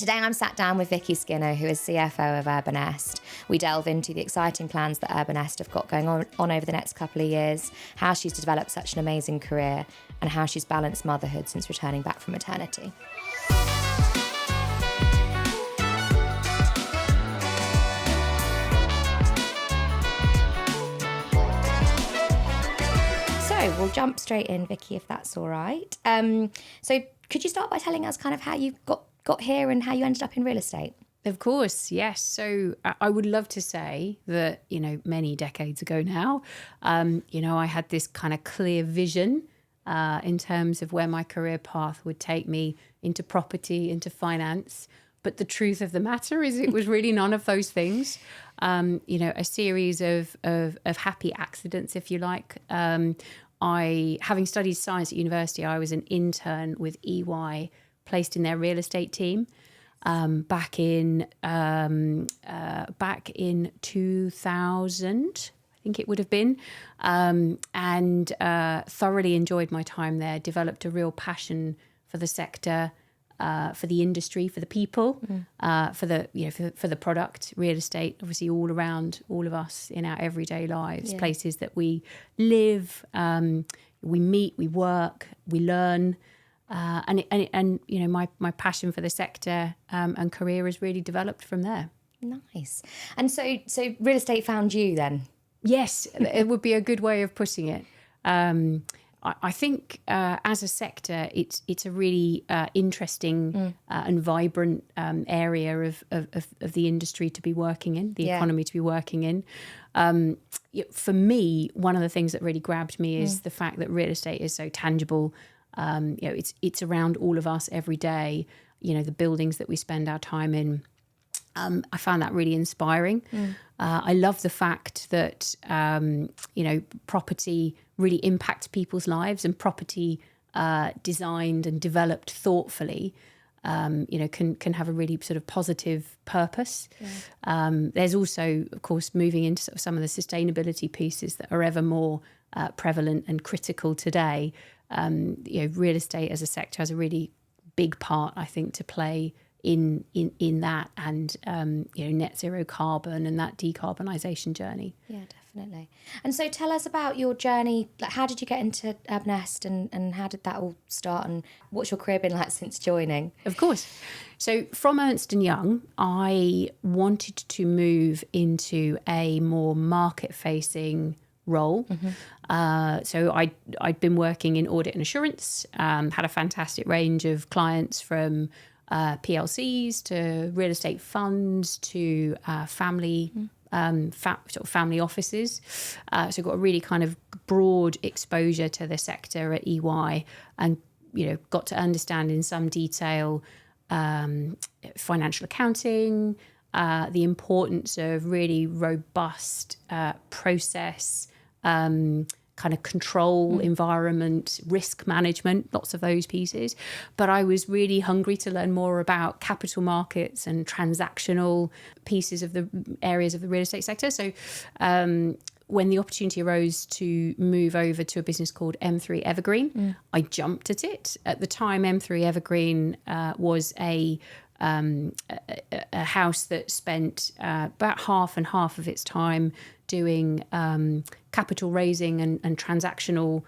Today I'm sat down with Vicky Skinner, who is CFO of Urbanest. We delve into the exciting plans that Urbanest have got going on over the next couple of years, how she's developed such an amazing career, and how she's balanced motherhood since returning back from maternity. So we'll jump straight in, Vicky, if that's all right. So could you start by telling us kind of how you got here and how you ended up in real estate? Of course, yes. So I would love to say that, many decades ago now, I had this kind of clear vision in terms of where my career path would take me into property, into finance. But the truth of the matter is it was really none of those things. A series of happy accidents, if you like. Having studied science at university, I was an intern with EY, placed in their real estate team back in 2000, I think it would have been, and thoroughly enjoyed my time there. Developed a real passion for the sector, for the industry, for the people, for the product. Real estate, obviously, all around all of us in our everyday lives, places that we live, we meet, we work, we learn. And my passion for the sector and career has really developed from there. Nice. And so real estate found you then? Yes, it would be a good way of putting it. I think as a sector, it's a really interesting and vibrant area of the industry to be working in, the economy to be working in. For me, one of the things that really grabbed me is the fact that real estate is so tangible. It's around all of us every day. The buildings that we spend our time in. I found that really inspiring. I love the fact that property really impacts people's lives, and property designed and developed thoughtfully, can have a really sort of positive purpose. There's also, of course, moving into sort of some of the sustainability pieces that are ever more prevalent and critical today. Real estate as a sector has a really big part, I think, to play in that, and net zero carbon and that decarbonisation journey. Yeah, definitely. And so tell us about your journey. Like, how did you get into Urbanest, and how did that all start, and what's your career been like since joining? Of course. So from Ernst & Young, I wanted to move into a more market-facing role. So I'd been working in audit and assurance, had a fantastic range of clients from PLCs to real estate funds to family family offices. So got a really kind of broad exposure to the sector at EY, and got to understand in some detail financial accounting, the importance of really robust process, kind of control environment, risk management, lots of those pieces. But I was really hungry to learn more about capital markets and transactional pieces of the areas of the real estate sector. So when the opportunity arose to move over to a business called M3 Evergreen, I jumped at it. At the time, M3 Evergreen was a house that spent about half and half of its time doing capital raising and transactional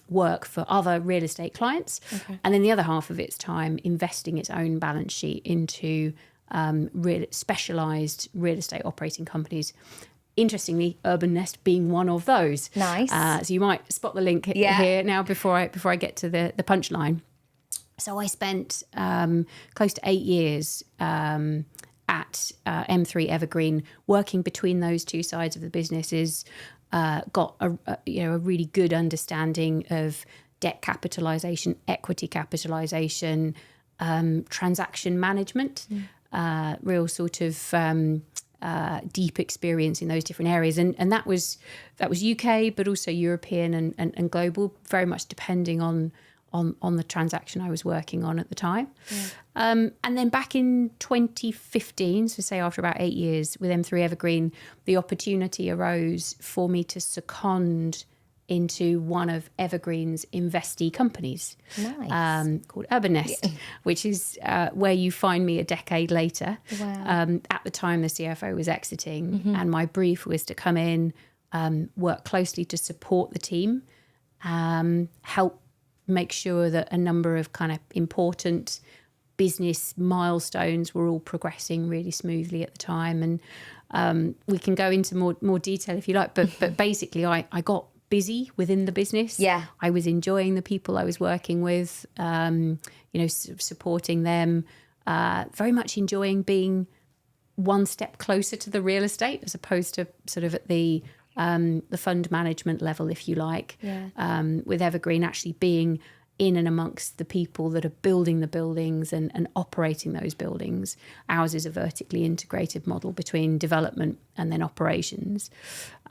work for other real estate clients. Okay. And then the other half of its time investing its own balance sheet into specialised real estate operating companies. Interestingly, Urbanest being one of those. Nice. So you might spot the link here now before I get to the punchline. So I spent close to 8 years at M3 Evergreen, working between those two sides of the businesses. Got a really good understanding of debt capitalisation, equity capitalisation, transaction management, real sort of deep experience in those different areas, and that was UK, but also European and global, very much depending on the transaction I was working on at the time. Yeah. And then back in 2015, so say after about 8 years with M3 Evergreen, the opportunity arose for me to second into one of Evergreen's investee companies, Nice. called Urbanest, which is where you find me a decade later. Wow. At the time, the CFO was exiting, and my brief was to come in, work closely to support the team, help make sure that a number of kind of important business milestones were all progressing really smoothly at the time. And we can go into more detail if you like, but basically I got busy within the business. Yeah. I was enjoying the people I was working with, supporting them, very much enjoying being one step closer to the real estate as opposed to sort of at the fund management level, if you like. Yeah. With Evergreen actually being in and amongst the people that are building the buildings and operating those buildings. Ours is a vertically integrated model between development and then operations.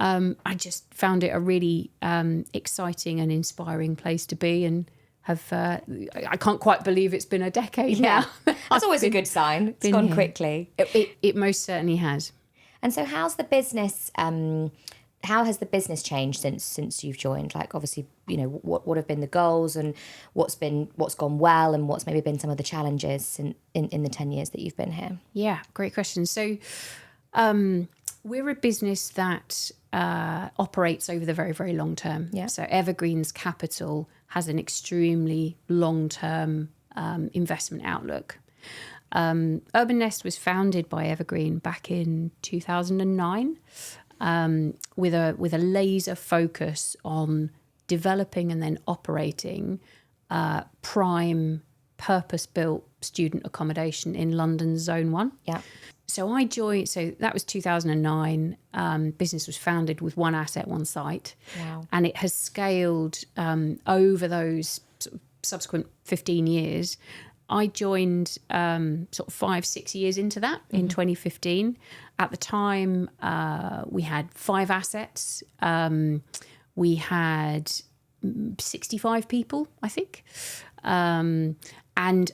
I just found it a really exciting and inspiring place to be, and I can't quite believe it's been a decade now. That's always a good sign. It's gone quickly. It most certainly has. And so how's the business... how has the business changed since you've joined? Like, obviously, what have been the goals, and what's gone well, and what's maybe been some of the challenges in the 10 years that you've been here? Yeah, great question. So we're a business that operates over the very, very long term. Yeah. So Evergreen's capital has an extremely long-term investment outlook. Urbanest was founded by Evergreen back in 2009. With a laser focus on developing and then operating prime purpose-built student accommodation in London's Zone 1. Yeah. So I joined, so that was 2009. Business was founded with one asset, one site. Wow. And it has scaled over those subsequent 15 years. I joined sort of 5-6 years into that in 2015. At the time, we had 5 assets. We had 65 people, I think. And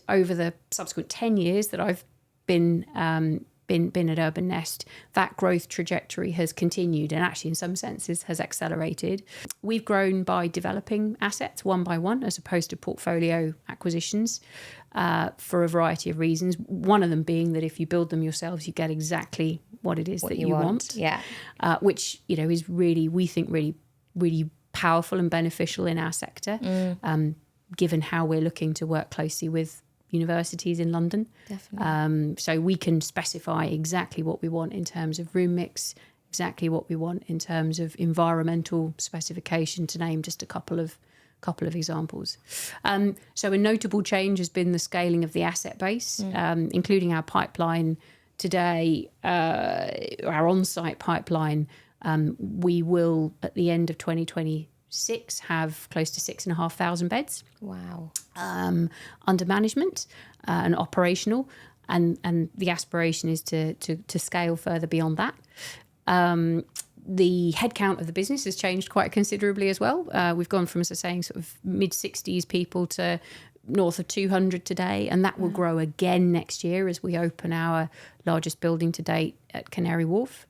over the subsequent 10 years that I've been at Urbanest, that growth trajectory has continued, and actually in some senses has accelerated. We've grown by developing assets one by one as opposed to portfolio acquisitions for a variety of reasons. One of them being that if you build them yourselves, you get exactly what it is that you want. Yeah. Which, is really, we think, really, really powerful and beneficial in our sector, given how we're looking to work closely with universities in London. Definitely. So we can specify exactly what we want in terms of room mix, exactly what we want in terms of environmental specification, to name just a couple of examples. So a notable change has been the scaling of the asset base, including our pipeline today, our on-site pipeline. We will, at the end of 2026, have close to 6,500 beds. Wow. Under management and operational, and the aspiration is to scale further beyond that. The headcount of the business has changed quite considerably as well. We've gone from, as I was saying, sort of mid-60s people to north of 200 today, and that will grow again next year as we open our largest building to date at Canary Wharf.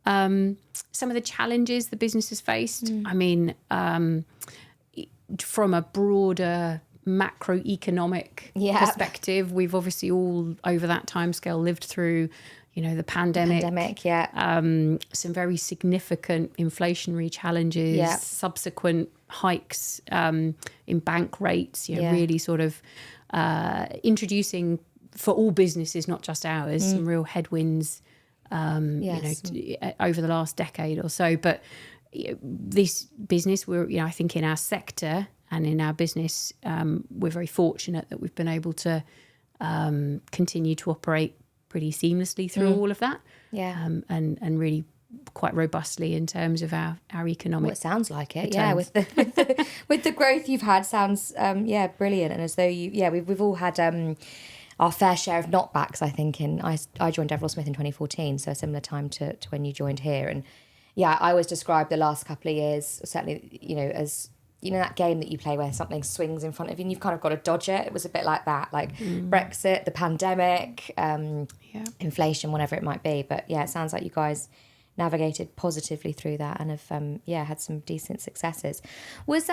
Some of the challenges the business has faced, I mean, from a broader macroeconomic perspective, we've obviously all over that timescale lived through, the pandemic. Some very significant inflationary challenges, subsequent hikes in bank rates, really sort of introducing, for all businesses, not just ours, some real headwinds over the last decade or so. But this business, I think in our sector and in our business, we're very fortunate that we've been able to continue to operate pretty seamlessly through all of that. And really quite robustly in terms of our economic. Well, it sounds like it. returns. Yeah, with the growth you've had, sounds brilliant. And as though we've all had our fair share of knockbacks, I think. I joined deverellsmith in 2014, so a similar time to when you joined here. And I always describe the last couple of years, certainly, as that game that you play where something swings in front of you and you've kind of got to dodge it. It was a bit like that, like Brexit, the pandemic, inflation, whatever it might be. But it sounds like you guys navigated positively through that and have had some decent successes. Was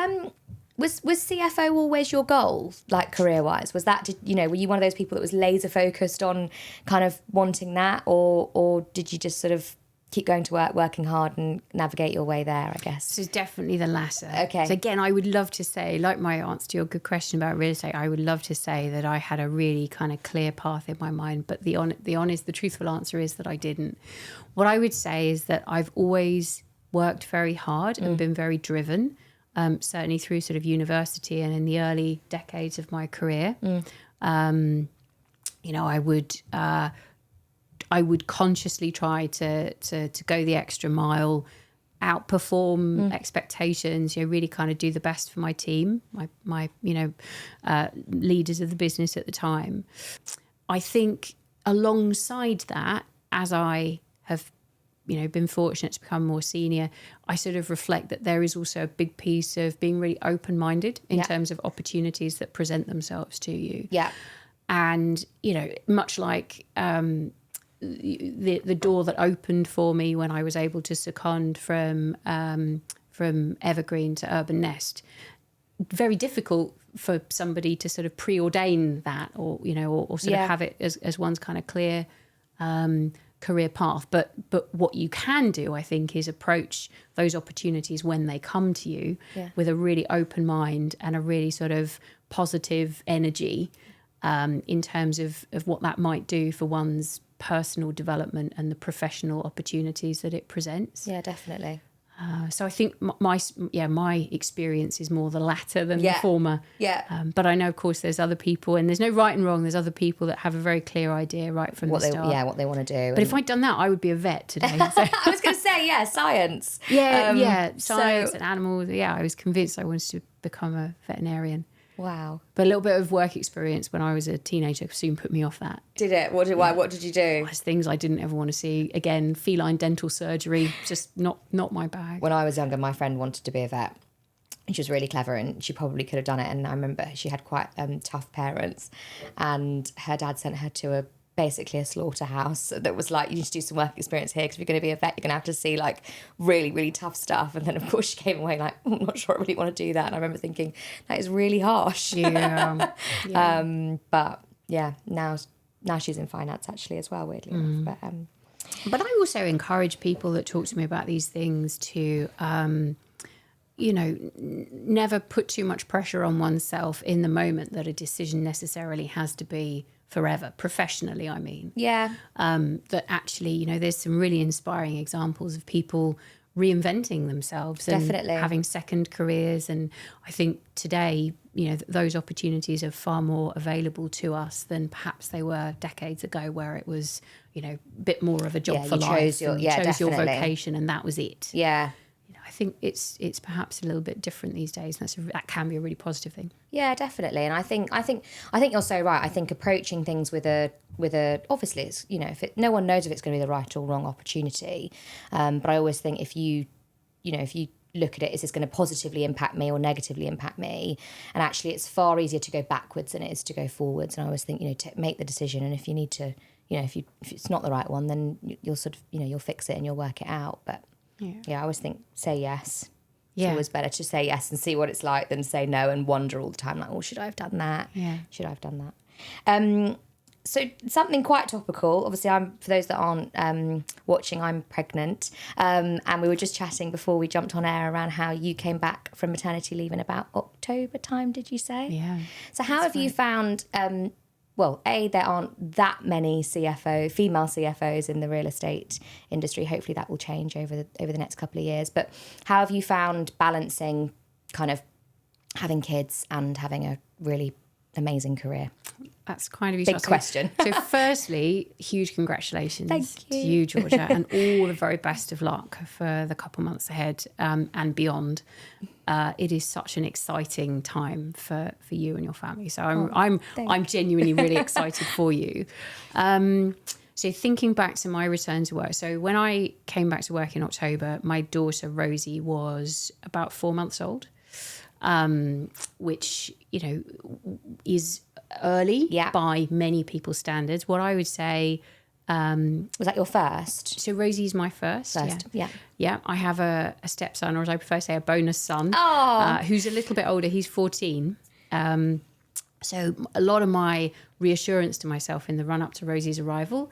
CFO always your goal, like career-wise? Was that, were you one of those people that was laser focused on kind of wanting that, or did you just sort of keep going to work, working hard and navigate your way there, I guess? So it's definitely the latter. Okay. So again, I would love to say, like my answer to your good question about real estate, I would love to say that I had a really kind of clear path in my mind, but the truthful answer is that I didn't. What I would say is that I've always worked very hard and been very driven, certainly through sort of university and in the early decades of my career. I would consciously try to go the extra mile, outperform expectations, really kind of do the best for my team, my leaders of the business at the time. I think alongside that, as I have been fortunate to become more senior, I sort of reflect that there is also a big piece of being really open-minded in terms of opportunities that present themselves to you. Yeah. And, much like the door that opened for me when I was able to second from Evergreen to Urbanest, very difficult for somebody to sort of preordain that or sort of have it as one's kind of clear career path. But what you can do, I think, is approach those opportunities when they come to you with a really open mind and a really sort of positive energy in terms of what that might do for one's personal development and the professional opportunities that it presents. Yeah, definitely. So I think my experience is more the latter than the former. Yeah. But I know, of course, there's other people, and there's no right and wrong. There's other people that have a very clear idea right from the start. What they want to do. But if I'd done that, I would be a vet today. So. I was going to say, science. Science and animals. Yeah, I was convinced I wanted to become a veterinarian. Wow. But a little bit of work experience when I was a teenager soon put me off that. Did it? What did you do? There's things I didn't ever want to see. Again, feline dental surgery, just not my bag. When I was younger, my friend wanted to be a vet. She was really clever and she probably could have done it. And I remember she had quite tough parents, and her dad sent her to basically a slaughterhouse that was like, you need to do some work experience here because if you're going to be a vet, you're going to have to see like really, really tough stuff. And then of course she came away like, I'm not sure I really want to do that. And I remember thinking that is really harsh. But now she's in finance actually as well, weirdly enough. But I also encourage people that talk to me about these things to never put too much pressure on oneself in the moment that a decision necessarily has to be forever, professionally, I mean. Yeah. That actually, there's some really inspiring examples of people reinventing themselves and having second careers. And I think today, those opportunities are far more available to us than perhaps they were decades ago, where it was, a bit more of a job for life. You chose your vocation and that was it. Yeah. I think it's perhaps a little bit different these days. And that can be a really positive thing. Yeah, definitely. And I think you're so right. I think approaching things with a obviously it's no one knows if it's going to be the right or wrong opportunity. But I always think if you look at it, is this going to positively impact me or negatively impact me? And actually, it's far easier to go backwards than it is to go forwards. And I always think to make the decision, and if you need to, if it's not the right one, then you'll sort of you'll fix it and you'll work it out. But I always think say yes. It's always better to say yes and see what it's like than say no and wonder all the time like, should I have done that? Yeah. Should I have done that? So something quite topical. Obviously, for those that aren't watching, I'm pregnant. And we were just chatting before we jumped on air around how you came back from maternity leave in about October time, did you say? Yeah. So how have you found... there aren't that many female CFOs in the real estate industry. Hopefully that will change over the next couple of years. But how have you found balancing kind of having kids and having a really amazing career? That's kind of you. Big question. So firstly, huge congratulations to you, Georgia, and all the very best of luck for the couple months ahead and beyond. It is such an exciting time for you and your family. So I'm genuinely really excited for you. So thinking back to my return to work. So when I came back to work in October, my daughter Rosie was about 4 months old, which, is early by many people's standards. What I would say Was that your first? So Rosie's my first. Yeah. Yeah, I have a stepson, or as I prefer to say, a bonus son, Oh. who's a little bit older. He's 14. So a lot of my reassurance to myself in the run up to Rosie's arrival,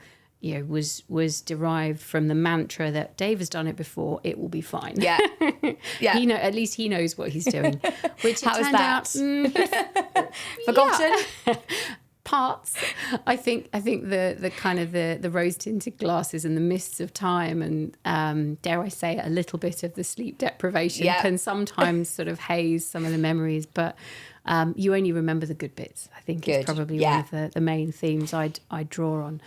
was derived from the mantra that Dave has done it before. It will be fine. Yeah. Yeah. At least he knows what he's doing. Which How is that? Forgotten. Parts. I think the kind of the rose tinted glasses and the mists of time and dare I say it, a little bit of the sleep deprivation can sometimes sort of haze some of the memories, but you only remember the good bits. I think is probably one of the main themes I'd draw on.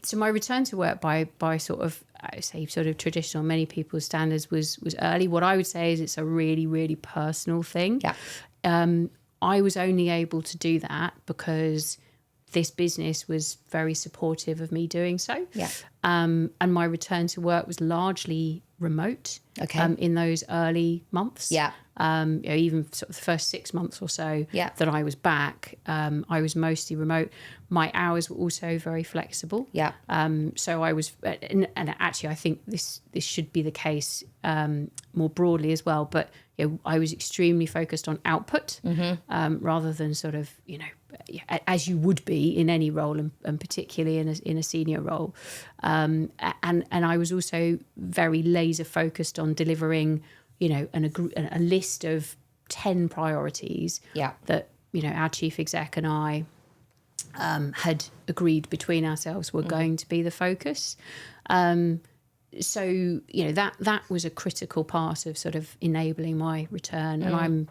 So my return to work by sort of, I say sort of traditional, many people's standards was early. What I would say is it's a really, really personal thing. Yeah. I was only able to do that because this business was very supportive of me doing so. Yeah. And my return to work was largely remote. Okay. In those early months. Yeah. Even sort of the first 6 months or so that I was back, I was mostly remote. My hours were also very flexible. Yeah. So I was, and actually I think this should be the case more broadly as well. But I was extremely focused on output rather than sort of as you would be in any role, and particularly in a senior role. And I was also very laser focused on delivering a list of 10 priorities that our chief exec and I had agreed between ourselves were going to be the focus. So that was a critical part of sort of enabling my return, and I'm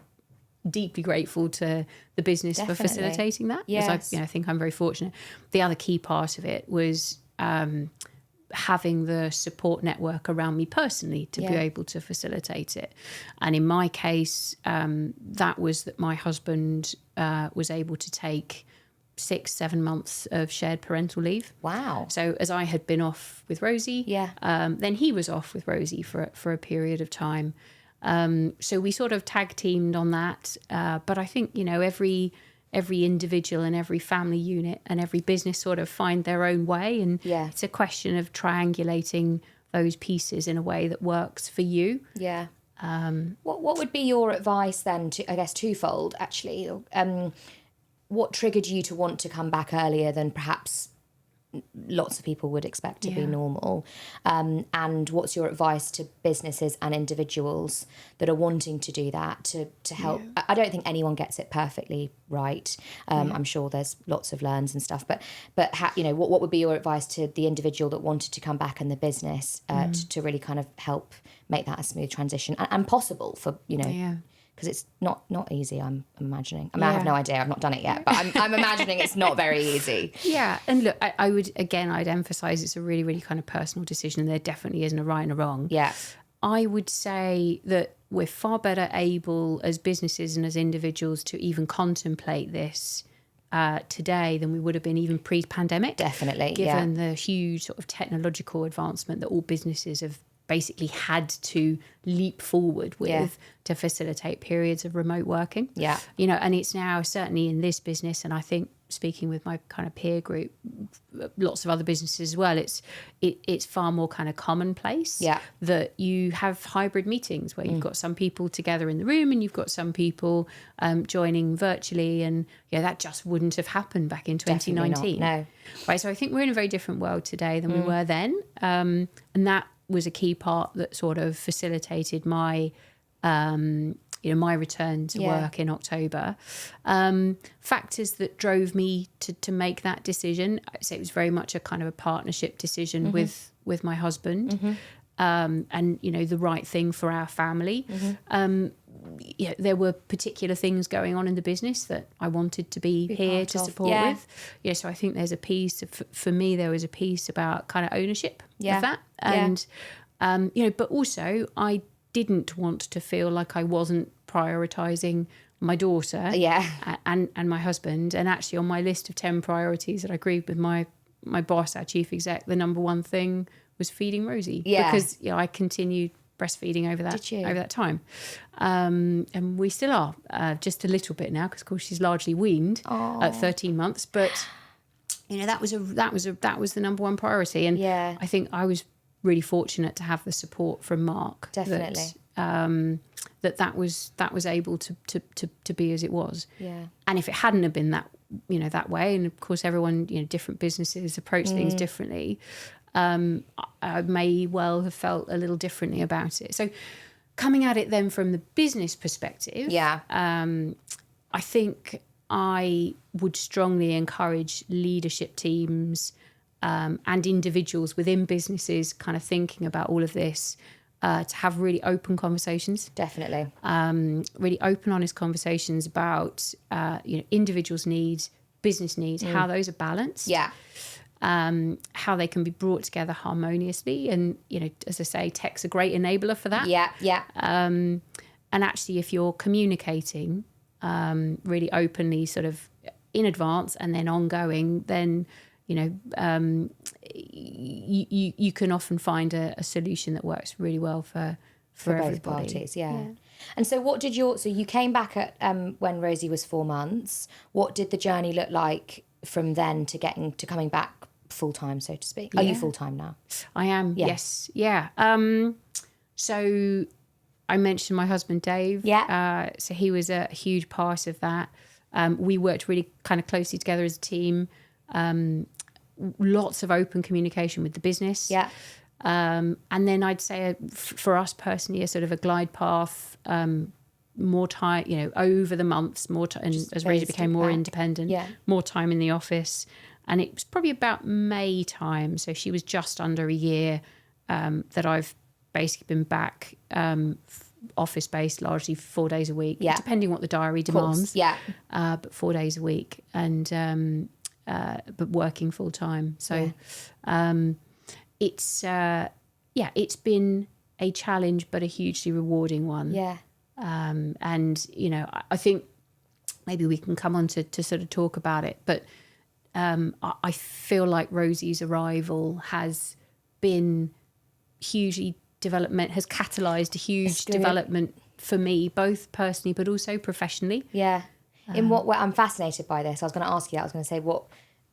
deeply grateful to the business for facilitating that. Yes. Because I think I'm very fortunate. The other key part of it was having the support network around me personally to be able to facilitate it. And in my case, that was that my husband was able to take 6-7 months of shared parental leave. Wow. So as I had been off with Rosie, then he was off with Rosie for a period of time. So we sort of tag teamed on that. But I think, every individual and every family unit and every business sort of find their own way. And it's a question of triangulating those pieces in a way that works for you. Yeah. What would be your advice then, to, I guess, twofold, actually? What triggered you to want to come back earlier than perhaps lots of people would expect to be normal? And what's your advice to businesses and individuals that are wanting to do that to help? I don't think anyone gets it perfectly right. I'm sure there's lots of learns and stuff, but what would be your advice to the individual that wanted to come back and the business to really kind of help make that a smooth transition and possible for, because it's not easy, I'm imagining. I mean, I have no idea. I've not done it yet, but I'm imagining it's not very easy. Yeah. And look, I'd emphasise it's a really, really kind of personal decision, and there definitely isn't a right and a wrong. Yeah. I would say that we're far better able as businesses and as individuals to even contemplate this today than we would have been even pre-pandemic. Definitely, given the huge sort of technological advancement that all businesses have basically had to leap forward with to facilitate periods of remote working. Yeah. And it's now certainly in this business, and I think speaking with my kind of peer group, lots of other businesses as well, it's far more kind of commonplace that you have hybrid meetings where you've got some people together in the room and you've got some people joining virtually, and that just wouldn't have happened back in 2019. No. Right. So I think we're in a very different world today than we were then. And that was a key part that sort of facilitated my my return to work in October. Factors that drove me to make that decision, I'd say it was very much a kind of a partnership decision with my husband, and the right thing for our family. There were particular things going on in the business that I wanted to be here to support with. So I think there's a piece for me. There was a piece about kind of ownership of that, and but also I didn't want to feel like I wasn't prioritising my daughter and my husband. And actually on my list of 10 priorities that I agreed with my boss, our chief exec, the number one thing was feeding Rosie. Yeah. Because I continued breastfeeding over that time. And we still are, just a little bit now, because of course she's largely weaned at 13 months. But that was the number one priority. And Yeah. I think I was really fortunate to have the support from Mark. Definitely. That was able to be as it was. Yeah. And if it hadn't have been that way, and of course everyone, different businesses approach things differently, I may well have felt a little differently about it. So coming at it then from the business perspective, I think I would strongly encourage leadership teams and individuals within businesses kind of thinking about all of this to have really open conversations. Definitely. Really open, honest conversations about individuals' needs, business needs, how those are balanced. Yeah. How they can be brought together harmoniously. And, as I say, tech's a great enabler for that. Yeah. Yeah. And actually, if you're communicating really openly sort of in advance and then ongoing, then, you can often find a solution that works really well for both everybody. parties. Yeah. And so so you came back at when Rosie was 4 months. What did the journey look like from then to coming back full time, so to speak? Are you full time now? I am. Yeah. Yes. Yeah. So I mentioned my husband Dave. Yeah. So he was a huge part of that. We worked really kind of closely together as a team. Lots of open communication with the business. Yeah. And then I'd say for us personally, a sort of a glide path, more time, over the months, more time, and as Rosie became more independent, more time in the office. And it was probably about May time. So she was just under a year that I've basically been back office-based, largely 4 days a week, depending what the diary demands. Yeah. But 4 days a week and but working full-time. So it's been a challenge, but a hugely rewarding one. Yeah. And, I think maybe we can come on to sort of talk about it, but I feel like Rosie's arrival has been hugely has catalysed a huge development for me, both personally, but also professionally. Yeah. In what way? I'm fascinated by this. I was going to ask you that. I was going to say, what,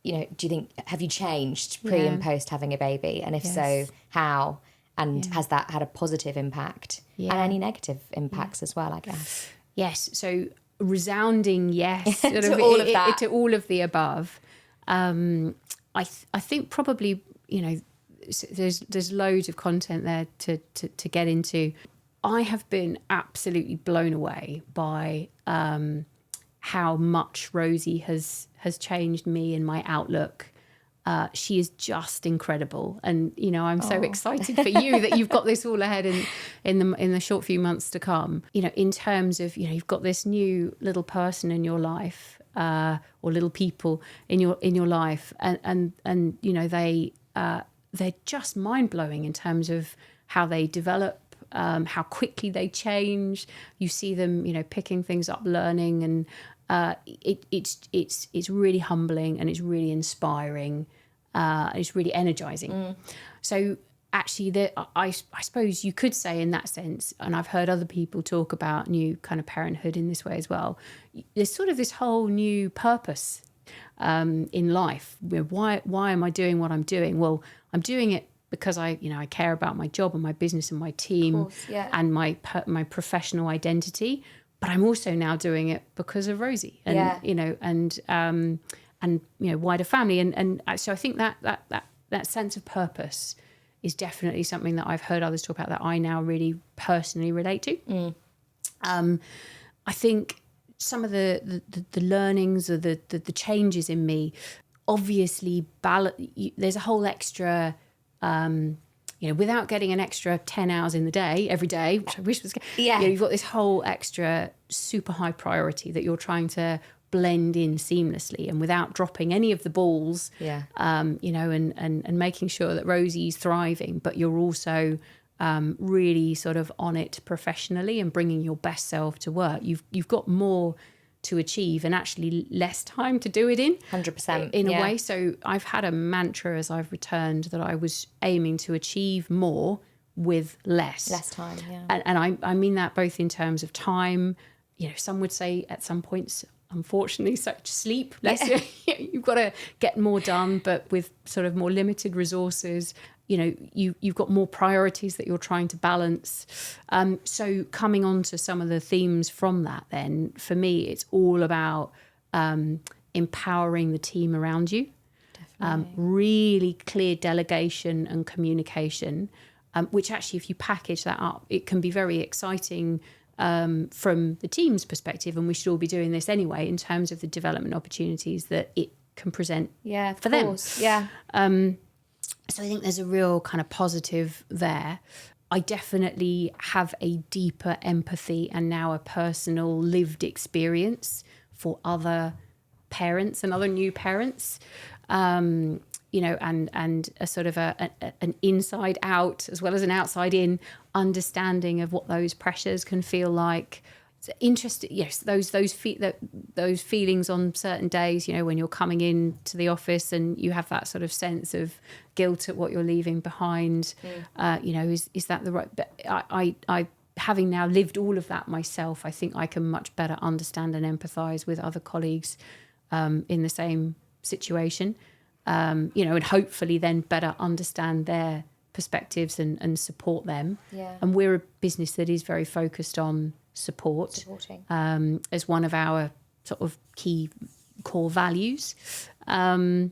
do you think, have you changed pre and post having a baby? And if so, how? And has that had a positive impact? And any negative impacts as well, I guess? Yes. So resounding yes. Sort to all of that. To all of the above. I think probably, there's loads of content there to get into. I have been absolutely blown away by how much Rosie has changed me and my outlook. She is just incredible, and I'm so excited for you that you've got this all ahead in the short few months to come. In terms of you've got this new little person in your life, or little people in your life, and they're just mind blowing in terms of how they develop. How quickly they change. You see them, picking things up, learning, and it's really humbling and it's really inspiring. It's really energizing. So actually, I suppose you could say in that sense, and I've heard other people talk about new kind of parenthood in this way as well. There's sort of this whole new purpose in life. Why am I doing what I'm doing? Well, I'm doing it because I care about my job and my business and my team and my professional identity. But I'm also now doing it because of Rosie and wider family. And so I think that sense of purpose is definitely something that I've heard others talk about that I now really personally relate to. I think some of the learnings or the changes in me, obviously, there's a whole extra. Without getting an extra 10 hours in the day, every day, which I wish was... you've got this whole extra super high priority that you're trying to blend in seamlessly and without dropping any of the balls, and making sure that Rosie's thriving, but you're also really sort of on it professionally and bringing your best self to work. You've got more to achieve and actually less time to do it in. 100%. In a way. So I've had a mantra as I've returned that I was aiming to achieve more with less. Less time, yeah. And I mean that both in terms of time. Some would say at some points unfortunately, such sleep. You've got to get more done, but with sort of more limited resources. You've got more priorities that you're trying to balance. So coming on to some of the themes from that, then for me, it's all about empowering the team around you. Really clear delegation and communication, which actually, if you package that up, it can be very exciting from the team's perspective. And we should all be doing this anyway in terms of the development opportunities that it can present for them. Yeah. So I think there's a real kind of positive there. I definitely have a deeper empathy and now a personal lived experience for other parents and other new parents. And a sort of an inside out as well as an outside in understanding of what those pressures can feel like. It's interesting, yes, those feelings on certain days, when you're coming in to the office and you have that sort of sense of guilt at what you're leaving behind. Is that the right? But I having now lived all of that myself, I think I can much better understand and empathise with other colleagues in the same situation. And hopefully then better understand their perspectives and support them. Yeah. And we're a business that is very focused on supporting as one of our sort of key core values. I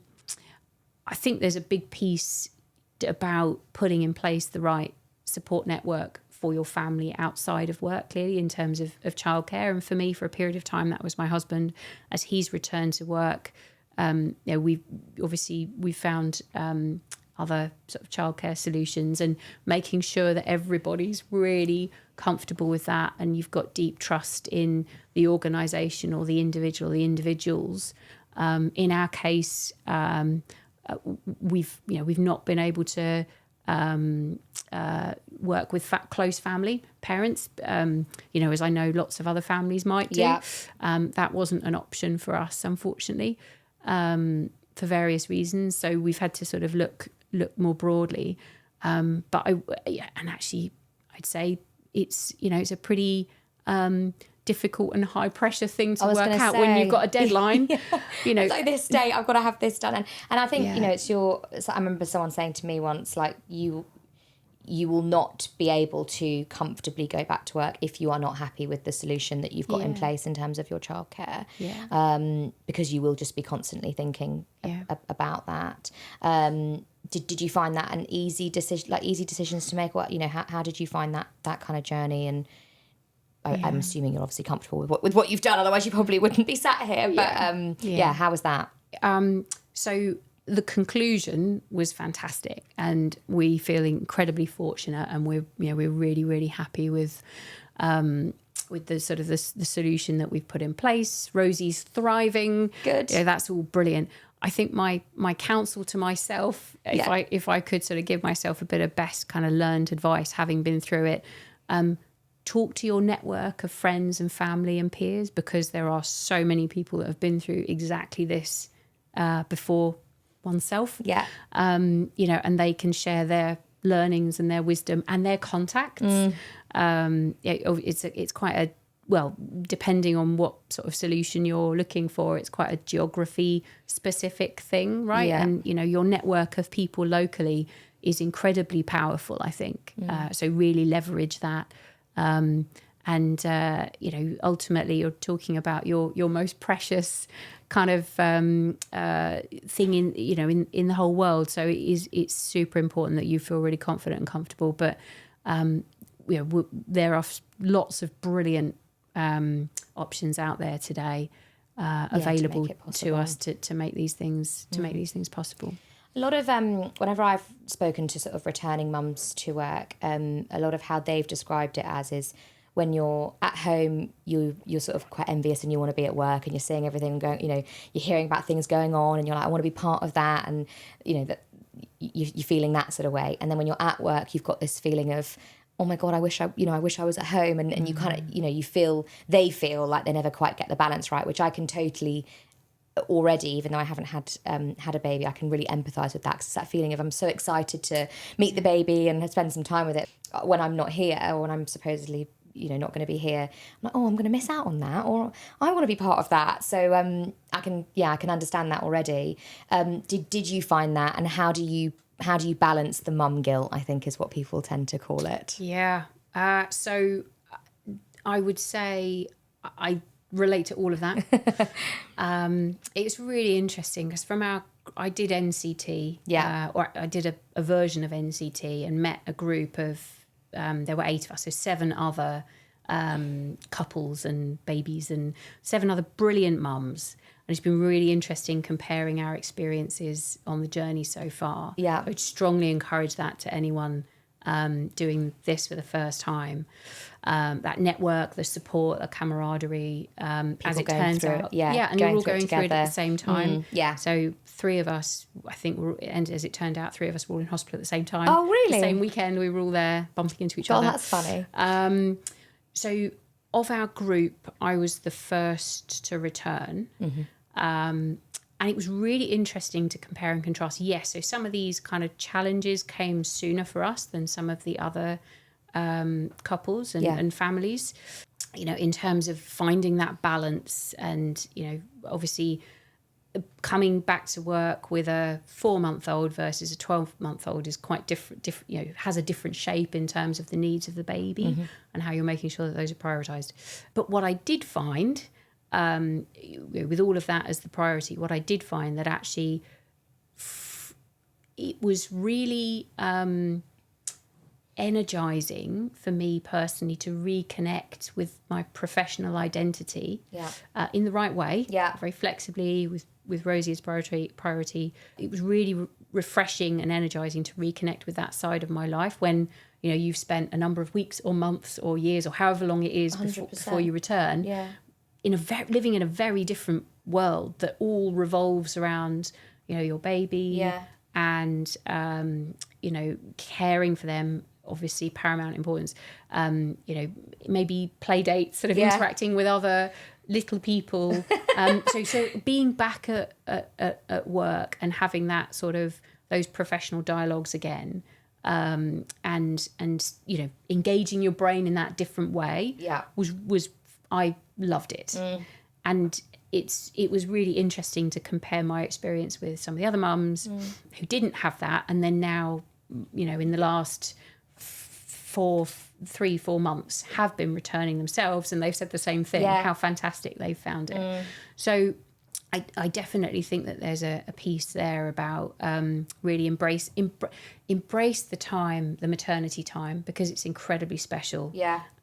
think there's a big piece about putting in place the right support network for your family outside of work, clearly, in terms of childcare. And for me, for a period of time, that was my husband. As he's returned to work, we've found other sort of childcare solutions, and making sure that everybody's really comfortable with that, and you've got deep trust in the organisation or the individuals. In our case, we've not been able to work with close family parents, as I know lots of other families might do. Yeah. That wasn't an option for us, unfortunately, for various reasons. So we've had to sort of look more broadly. I'd say it's a pretty difficult and high pressure thing to work out when you've got a deadline. Yeah. Like this date, I've got to have this done. And I think, I remember someone saying to me once, like, you will not be able to comfortably go back to work if you are not happy with the solution that you've got in place in terms of your childcare. Because you will just be constantly thinking about that. Did you find that an easy decision, like easy decisions to make? What, how did you find that kind of journey? And I'm assuming you're obviously comfortable with what you've done, otherwise you probably wouldn't be sat here. But how was that? So the conclusion was fantastic, and we feel incredibly fortunate, and we're really, really happy with the sort of the solution that we've put in place. Rosie's thriving. Good. That's all brilliant. I think my counsel to myself, if I could sort of give myself a bit of best kind of learned advice, having been through it, talk to your network of friends and family and peers, because there are so many people that have been through exactly this before oneself. And they can share their learnings and their wisdom and their contacts. It's quite a, well, depending on what sort of solution you're looking for, it's quite a geography specific thing, right? And your network of people locally is incredibly powerful, I think. So really leverage that. Ultimately you're talking about your most precious kind of thing in the whole world. So it's super important that you feel really confident and comfortable. But there are lots of brilliant options out there today available to us to make these things possible. A lot of whenever I've spoken to sort of returning mums to work, a lot of how they've described it as is when you're at home, you're sort of quite envious and you want to be at work, and you're seeing everything going, you're hearing about things going on, and you're like, I want to be part of that, and that you're feeling that sort of way. And then when you're at work, you've got this feeling of, oh my God, I wish I was at home, and you kind of they feel like they never quite get the balance right, which I can totally already, even though I haven't had a baby, I can really empathise with that, because it's that feeling of I'm so excited to meet the baby and spend some time with it when I'm not here, or when I'm supposedly not going to be here. I'm like, oh, I'm going to miss out on that, or I want to be part of that. So I can understand that already. Did you find that, and how do you balance the mum guilt, I think is what people tend to call it? Yeah. So I would say I relate to all of that. It's really interesting because I did NCT, or I did a version of NCT and met a group of, there were 8 of us, so 7 other couples and babies and 7 other brilliant mums. And it's been really interesting comparing our experiences on the journey so far. Yeah. I would strongly encourage that to anyone doing this for the first time. That network, the support, the camaraderie, as it turns out. And you're all going through it at the same time. So 3 of us, I think, and as it turned out, 3 of us were all in hospital at the same time. Oh, really? The same weekend, we were all there bumping into each other. Oh, that's funny. So of our group, I was the first to return. And it was really interesting to compare and contrast. Yes, so some of these kind of challenges came sooner for us than some of the other couples and families, in terms of finding that balance. And, obviously coming back to work with a 4-month-old versus a 12-month-old is quite different, has a different shape in terms of the needs of the baby and how you're making sure that those are prioritised. But what I did find, with all of that as the priority, what I did find that actually it was really energizing for me personally to reconnect with my professional identity in the right way, very flexibly with Rosie as priority. It was really refreshing and energizing to reconnect with that side of my life when you've spent a number of weeks or months or years or however long it is before you return living in a very different world that all revolves around your baby and caring for them, obviously paramount importance. Maybe play dates, sort of interacting with other little people. So being back at work and having that sort of those professional dialogues again, and engaging your brain in that different way was I loved it. And it was really interesting to compare my experience with some of the other mums who didn't have that, and then now in the last 3-4 months have been returning themselves, and they've said the same thing, how fantastic they've found it. So I definitely think that there's a piece there about really embrace the time, the maternity time, because it's incredibly special.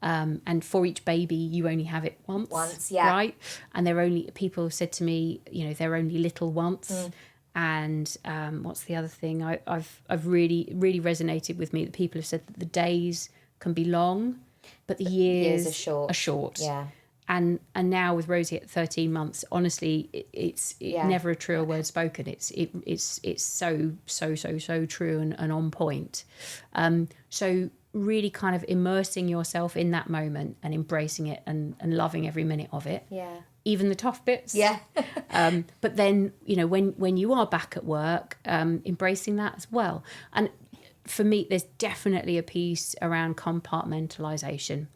And for each baby, you only have it once, right? And people have said to me, they're only little once. And what's the other thing? I've really, really resonated with me that people have said that the days can be long, but the years are short. And now with Rosie at 13 months, honestly, it's never a truer word spoken. It's so true and on point. So really kind of immersing yourself in that moment and embracing it and loving every minute of it. Even the tough bits. But then, when you are back at work, embracing that as well. And for me, there's definitely a piece around compartmentalisation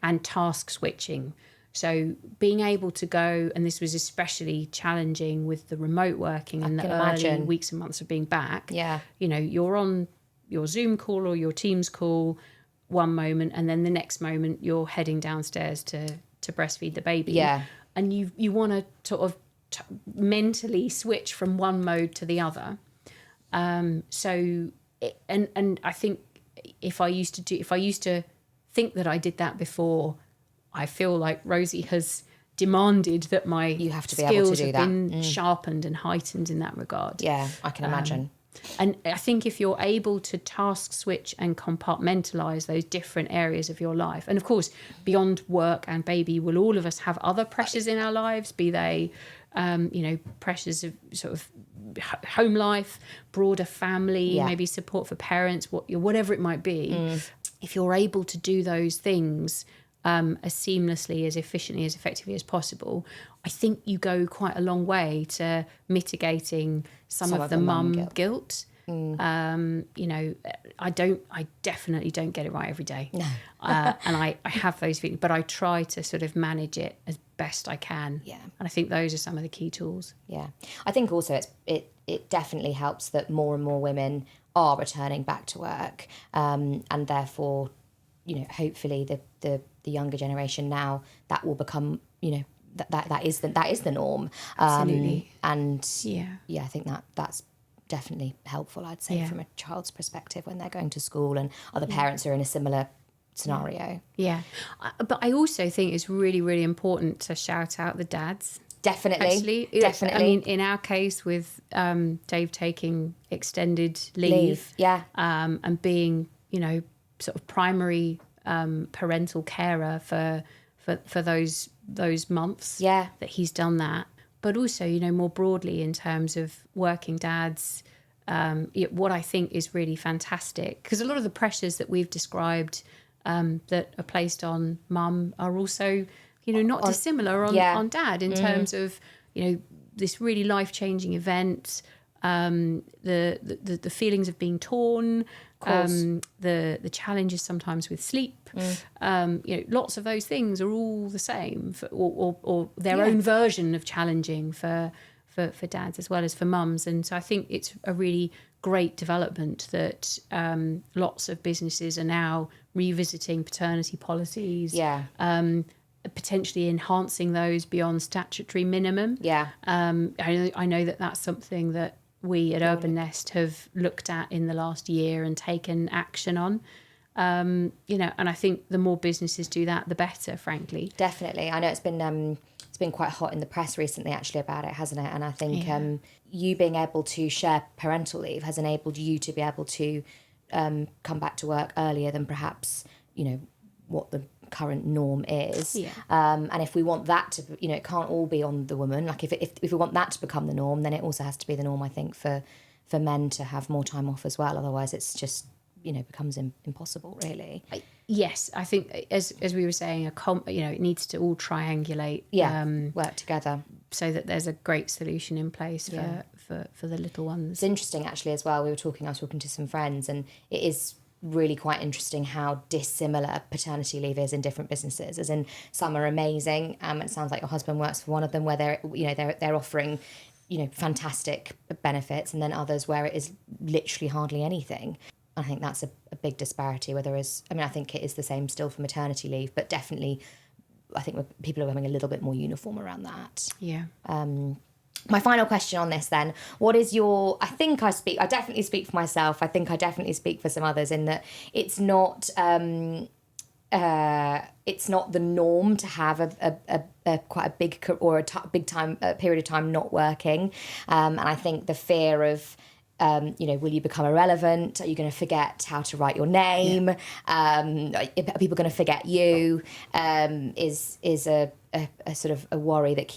and task switching. So being able to go, and this was especially challenging with the remote working and the early weeks and months of being back. You're on your Zoom call or your Teams call one moment, and then the next moment you're heading downstairs to breastfeed the baby. And you want to sort of mentally switch from one mode to the other. And I think if I used to think that I did that before, I feel like Rosie has demanded that my skills have been sharpened and heightened in that regard. I can imagine. And I think if you're able to task switch and compartmentalise those different areas of your life, and of course, beyond work and baby, will all of us have other pressures in our lives, be they, pressures of sort of home life, broader family, maybe support for parents, whatever it might be. If you're able to do those things as seamlessly, as efficiently, as effectively as possible, I think you go quite a long way to mitigating some of the mum guilt. You know, I definitely don't get it right every day. No. And I have those feelings, but I try to sort of manage it as best I can. Yeah. And I think those are some of the key tools. Yeah. I think also it definitely helps that more and more women are returning back to work. And therefore, you know, hopefully the younger generation now, that will become, you know, that is the norm. Absolutely. And Yeah. I think that's definitely helpful, I'd say, Yeah. from a child's perspective when they're going to school and other parents are in a similar scenario. Yeah. But I also think it's really, really important to shout out the dads. Definitely. Actually, Definitely. I mean, in our case with Dave taking extended leave. Yeah. And being, you know, sort of primary parental carer for those months Yeah. that he's done that. But also, you know, more broadly in terms of working dads, what I think is really fantastic, because a lot of the pressures that we've described that are placed on mum are also, you know, not dissimilar on dad in terms of, you know, this really life-changing event, the feelings of being torn, the challenges sometimes with sleep, you know, lots of those things are all the same, or their own version of challenging for dads as well as for mums. And so I think it's a really great development that lots of businesses are now revisiting paternity policies, potentially enhancing those beyond statutory minimum. I know that that's something that we at Urbanest have looked at in the last year and taken action on. You know, and I think the more businesses do that, the better, frankly. Definitely. I know it's been quite hot in the press recently, actually, about it, hasn't it? And I think you being able to share parental leave has enabled you to be able to come back to work earlier than perhaps, you know, what the current norm is. And if we want that to, you know, it can't all be on the woman. Like if we want that to become the norm, then it also has to be the norm, I think, for men to have more time off as well. Otherwise, it's just, you know, becomes impossible, really. Yes, I think as we were saying, you know, it needs to all triangulate, work together, so that there's a great solution in place for the little ones. It's interesting, actually, as well. I was talking to some friends, and it is really quite interesting how dissimilar paternity leave is in different businesses. As in, some are amazing. It sounds like your husband works for one of them where they're offering, you know, fantastic benefits, and then others where it is literally hardly anything. I think that's a big disparity. I think it is the same still for maternity leave, but definitely I think people are becoming a little bit more uniform around that. Yeah. My final question on this then, what is your, I definitely speak for myself, I think I definitely speak for some others, in that it's not the norm to have a quite a big or big time period of time not working, and I think the fear of you know, will you become irrelevant? Are you going to forget how to write your name? Are people going to forget you? Is a sort of a worry that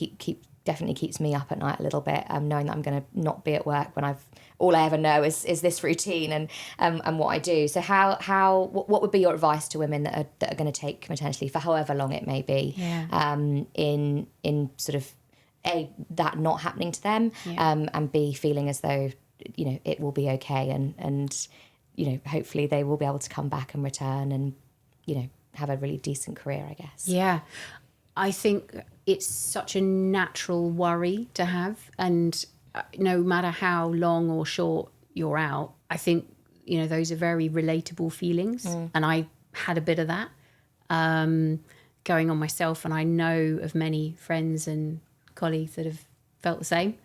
definitely keeps me up at night a little bit, knowing that I'm going to not be at work when all I ever know is this routine and what I do. So what would be your advice to women that are going to take maternity leave for however long it may be? In sort of A, that not happening to them, and B, feeling as though, you know, it will be okay, and you know, hopefully they will be able to come back and return and, you know, have a really decent career, I guess. Yeah, I think it's such a natural worry to have, and no matter how long or short you're out, I think, you know, those are very relatable feelings, and I had a bit of that going on myself, and I know of many friends and colleagues that have felt the same.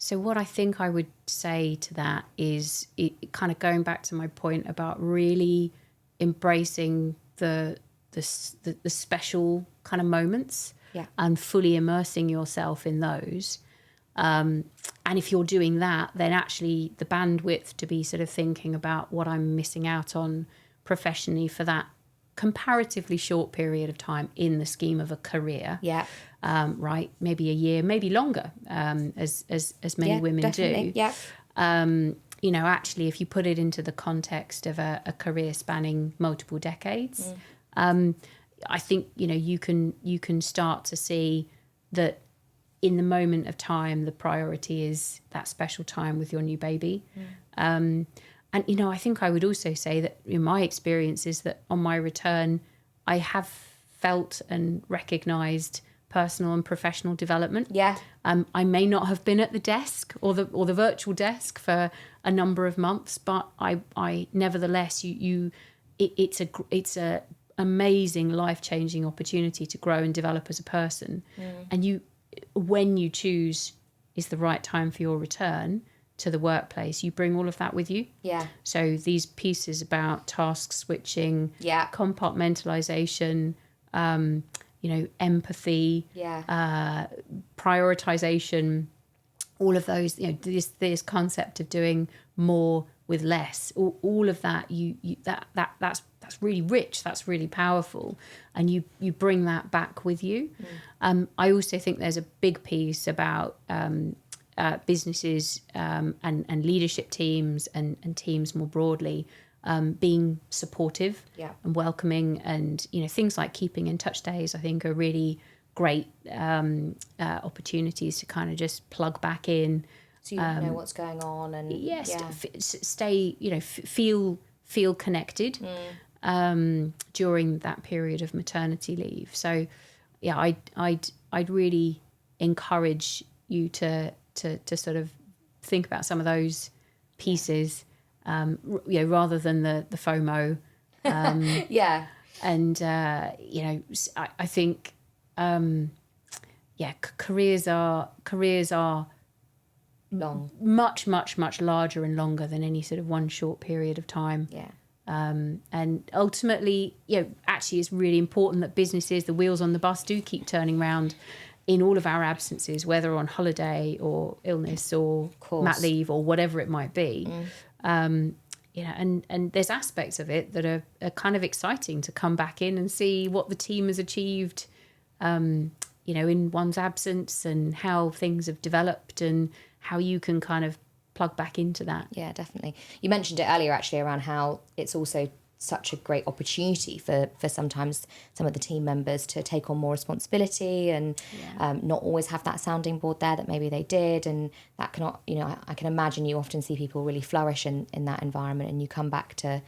So what I think I would say to that is, it kind of going back to my point about really embracing the special kind of moments, and fully immersing yourself in those. And if you're doing that, then actually the bandwidth to be sort of thinking about what I'm missing out on professionally for that comparatively short period of time in the scheme of a career. Right, maybe a year, maybe longer, as many women definitely. do. You know, actually, if you put it into the context of a career spanning multiple decades, I think, you know, you can start to see that in the moment of time, the priority is that special time with your new baby. And, you know, I think I would also say that in my experience is that on my return, I have felt and recognised personal and professional development. Yeah. I may not have been at the desk or the virtual desk for a number of months, but I nevertheless, it's a amazing life-changing opportunity to grow and develop as a person. And when you choose is the right time for your return to the workplace, you bring all of that with you. Yeah. So these pieces about task switching, compartmentalization, you know, empathy, prioritization, all of those, you know, this concept of doing more with less, all of that, that's really rich, that's really powerful, and you bring that back with you. I also think there's a big piece about businesses and leadership teams and teams more broadly being supportive and welcoming, and you know, things like keeping in touch days I think are really great opportunities to kind of just plug back in, so you know what's going on, and stay, you know, feel connected during that period of maternity leave. So yeah, I'd really encourage you to sort of think about some of those pieces, you know, rather than the FOMO. And you know, I think careers are long, much larger and longer than any sort of one short period of time. And ultimately, you know, actually it's really important that businesses, the wheels on the bus, do keep turning around in all of our absences, whether on holiday or illness or mat leave or whatever it might be. You know, and there's aspects of it that are kind of exciting to come back in and see what the team has achieved, you know, in one's absence, and how things have developed and how you can kind of plug back into that. Yeah, definitely. You mentioned it earlier actually around how it's also such a great opportunity for sometimes some of the team members to take on more responsibility and not always have that sounding board there that maybe they did, and that cannot, you know, I can imagine you often see people really flourish in that environment, and you come back to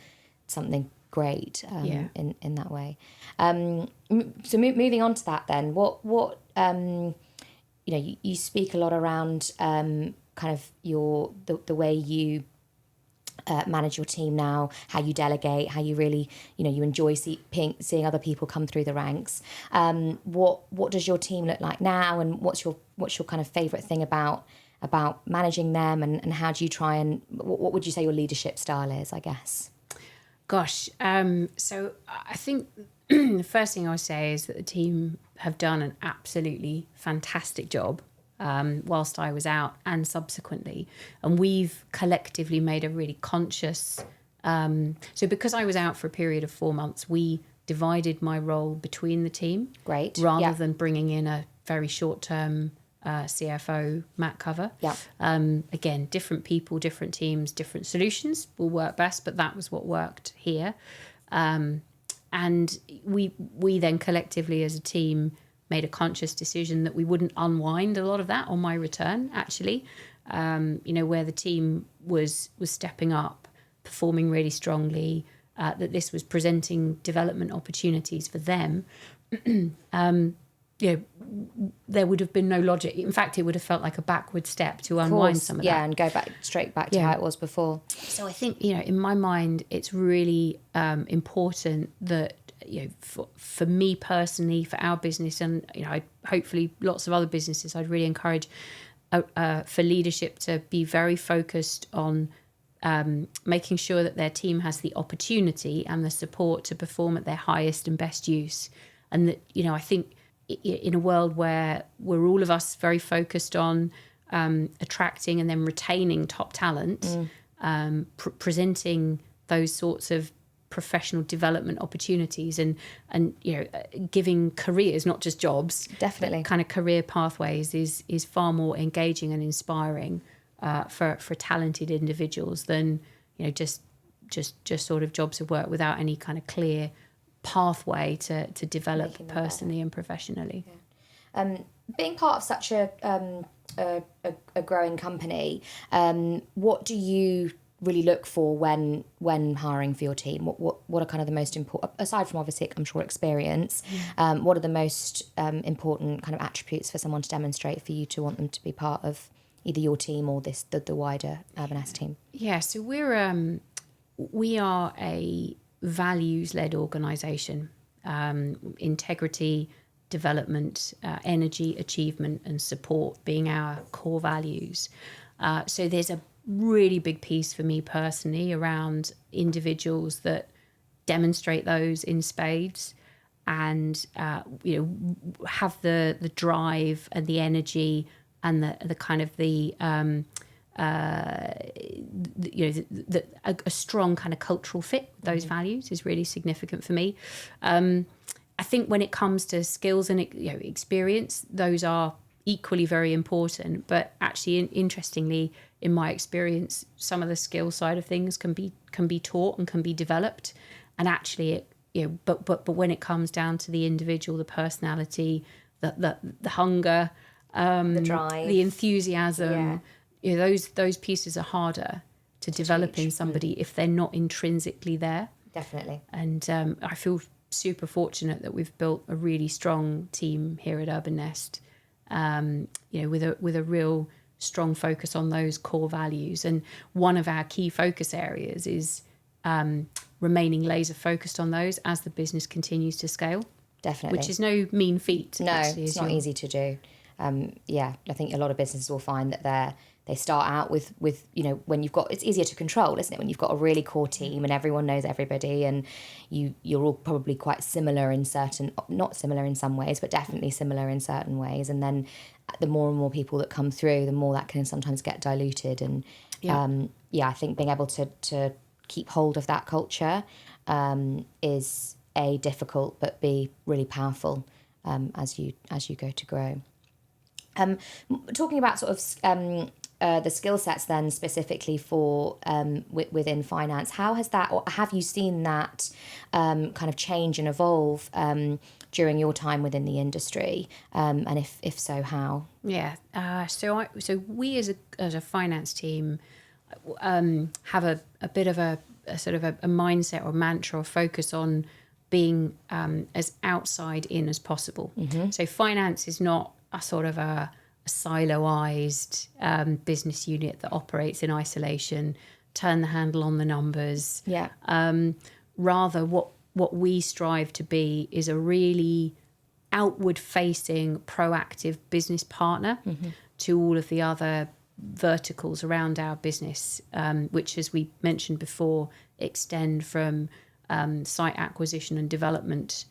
something great in that way. So moving on to that then, what you know, you speak a lot around kind of the way you manage your team now, how you delegate, how you really, you know, you enjoy seeing other people come through the ranks. What does your team look like now, and what's your kind of favourite thing about managing them, and how do you try and what would you say your leadership style is, I guess? Gosh, so I think the first thing I would say is that the team have done an absolutely fantastic job whilst I was out and subsequently. And we've collectively made a really conscious... so because I was out for a period of 4 months, we divided my role between the team. Great. Rather than bringing in a very short-term CFO mat cover. Again, different people, different teams, different solutions will work best, but that was what worked here. And we then collectively as a team made a conscious decision that we wouldn't unwind a lot of that on my return, actually. You know, where the team was stepping up, performing really strongly, that this was presenting development opportunities for them. You know, there would have been no logic. In fact, it would have felt like a backward step to unwind some of that. Yeah, and go straight back to how it was before. So I think, you know, in my mind, it's really important that, you know, for me personally, for our business, and, you know, hopefully lots of other businesses, I'd really encourage for leadership to be very focused on making sure that their team has the opportunity and the support to perform at their highest and best use. And that, you know, I think in a world where we're all of us very focused on attracting and then retaining top talent, presenting those sorts of professional development opportunities and you know, giving careers, not just jobs, definitely kind of career pathways is far more engaging and inspiring for talented individuals than, you know, just sort of jobs of work without any kind of clear pathway to develop personally and professionally. being part of such a growing company, what do you really look for when hiring for your team? What are kind of the most important, aside from obviously I'm sure experience, what are the most important kind of attributes for someone to demonstrate for you to want them to be part of either your team or the wider Urbanest team? Yeah, so we are a values-led organisation. Integrity, development, energy, achievement and support being our core values. So there's a really big piece for me personally around individuals that demonstrate those in spades and have the drive and the energy and the kind of a strong kind of cultural fit with those values is really significant for me. I think when it comes to skills and experience, those are equally very important. But actually, interestingly, in my experience, some of the skill side of things can be taught and can be developed. And actually, but when it comes down to the individual, the personality, the hunger, the drive, the enthusiasm, those pieces are harder to develop in somebody if they're not intrinsically there. Definitely. And I feel super fortunate that we've built a really strong team here at Urbanest, with a real strong focus on those core values. And one of our key focus areas is remaining laser focused on those as the business continues to scale. Definitely. Which is no mean feat. No, it's not easy to do. I think a lot of businesses will find that they start out with when you've got, it's easier to control, isn't it, when you've got a really core team and everyone knows everybody and you're all probably quite similar in not similar in some ways, but definitely similar in certain ways. And then the more and more people that come through, the more that can sometimes get diluted. And I think being able to keep hold of that culture is A, difficult, but B, really powerful as you go to grow. Talking about sort of the skill sets then specifically for within finance, how has that, or have you seen that kind of change and evolve during your time within the industry, and if so, how? Yeah, so we as a finance team have a bit of a sort of a mindset or mantra or focus on being as outside in as possible. Mm-hmm. So finance is not a sort of a siloized business unit that operates in isolation, turn the handle on the numbers. Yeah. Rather, what we strive to be is a really outward-facing, proactive business partner to all of the other verticals around our business, which, as we mentioned before, extend from site acquisition and development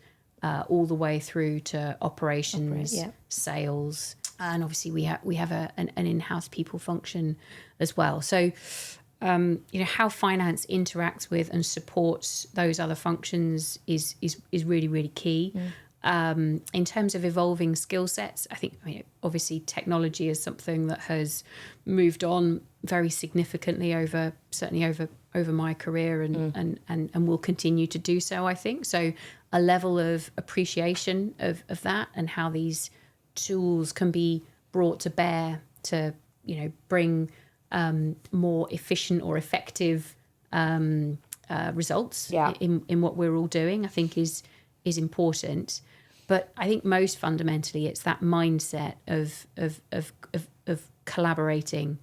all the way through to operations, sales. And obviously we have an in-house people function as well. So, how finance interacts with and supports those other functions is really, really key. In terms of evolving skill sets, I think obviously technology is something that has moved on very significantly over my career and will continue to do so, I think. So a level of appreciation of that and how these tools can be brought to bear to bring more efficient or effective results in what we're all doing, I think is important. But I think most fundamentally it's that mindset of collaborating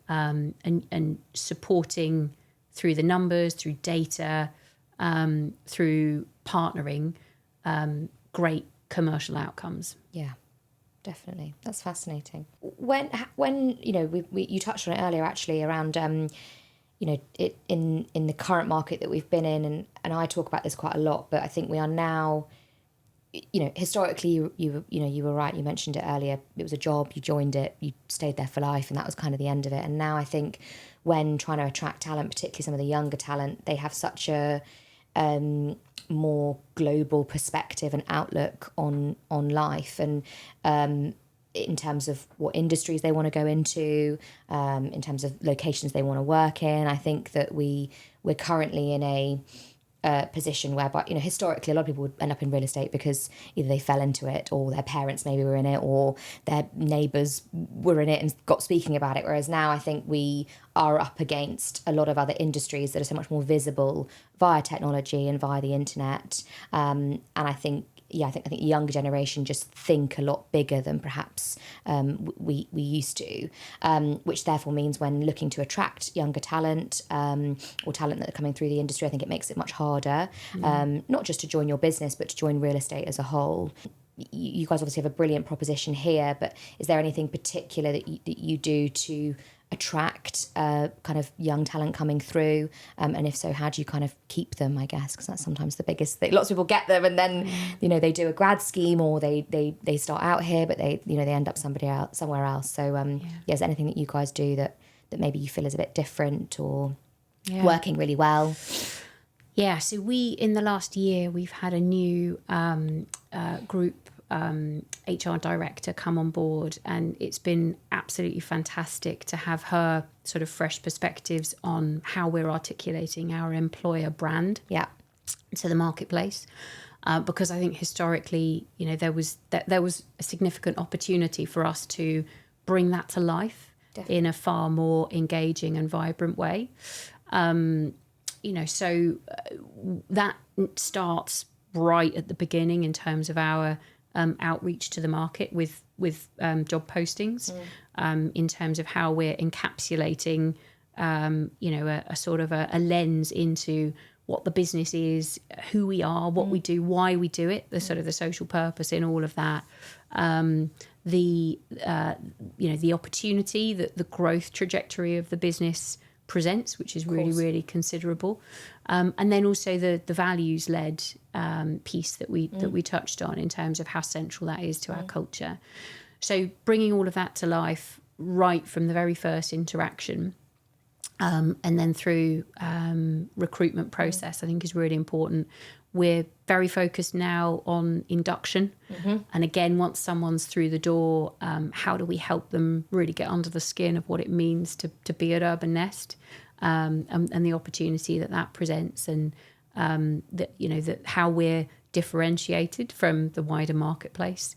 and supporting through the numbers, through data, through partnering, great commercial outcomes. Yeah, definitely. That's fascinating. When you touched on it earlier actually around it in the current market that we've been in, and I talk about this quite a lot, but I think we are now, historically you were right, you mentioned it earlier, it was a job, you joined it, you stayed there for life, and that was kind of the end of it. And now I think when trying to attract talent, particularly some of the younger talent, they have such a more global perspective and outlook on life, and in terms of what industries they want to go into, in terms of locations they want to work in. I think that we're currently in position whereby, historically a lot of people would end up in real estate because either they fell into it or their parents maybe were in it or their neighbours were in it and got speaking about it. Whereas now I think we are up against a lot of other industries that are so much more visible via technology and via the internet. And I think younger generation just think a lot bigger than perhaps we used to, which therefore means when looking to attract younger talent or talent that are coming through the industry, I think it makes it much harder, not just to join your business, but to join real estate as a whole. You guys obviously have a brilliant proposition here, but is there anything particular that you do to attract kind of young talent coming through, and if so, how do you kind of keep them, I guess, because that's sometimes the biggest thing. Lots of people get them and then they do a grad scheme or they start out here but they end up somewhere else. So is there anything that you guys do that maybe you feel is a bit different or working really well? So in the last year we've had a new group HR director come on board, and it's been absolutely fantastic to have her sort of fresh perspectives on how we're articulating our employer brand to the marketplace, because I think historically there was a significant opportunity for us to bring that to life. Definitely. In a far more engaging and vibrant way. So that starts right at the beginning in terms of our outreach to the market with job postings, in terms of how we're encapsulating, a sort of a lens into what the business is, who we are, what we do, why we do it, the sort of the social purpose in all of that. The opportunity that the growth trajectory of the business presents, which is really, really considerable. And then also the values-led piece that we touched on in terms of how central that is to our culture. So bringing all of that to life right from the very first interaction, and then through recruitment process, I think is really important. We're very focused now on induction. And again, once someone's through the door, how do we help them really get under the skin of what it means to be at Urbanest, and the opportunity that presents, and that how we're differentiated from the wider marketplace,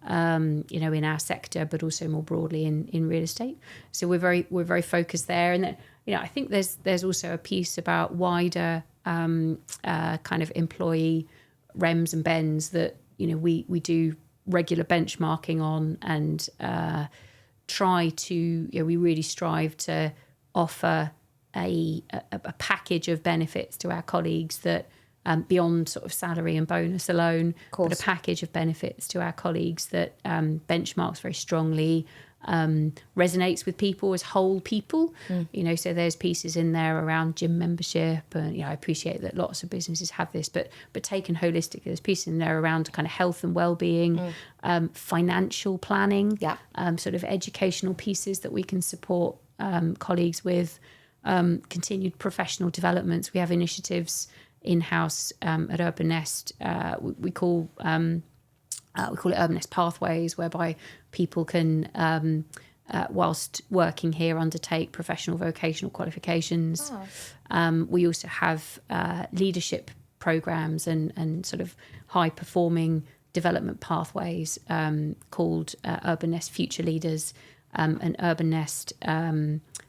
in our sector, but also more broadly in real estate. So we're very focused there. And then, I think there's also a piece about wider kind of employee rems and bends that we do regular benchmarking on, and we really strive to offer a package of benefits to our colleagues that beyond sort of salary and bonus alone, but a package of benefits to our colleagues that benchmarks very strongly, resonates with people as whole people. So there's pieces in there around gym membership, and I appreciate that lots of businesses have this, but taken holistically, there's pieces in there around kind of health and well-being, financial planning, sort of educational pieces that we can support colleagues with, continued professional developments. We have initiatives in-house at Urbanest. We call it Urbanest Pathways, whereby people can, whilst working here, undertake professional vocational qualifications. We also have leadership programs and sort of high-performing development pathways called Urbanest Future Leaders and Urbanest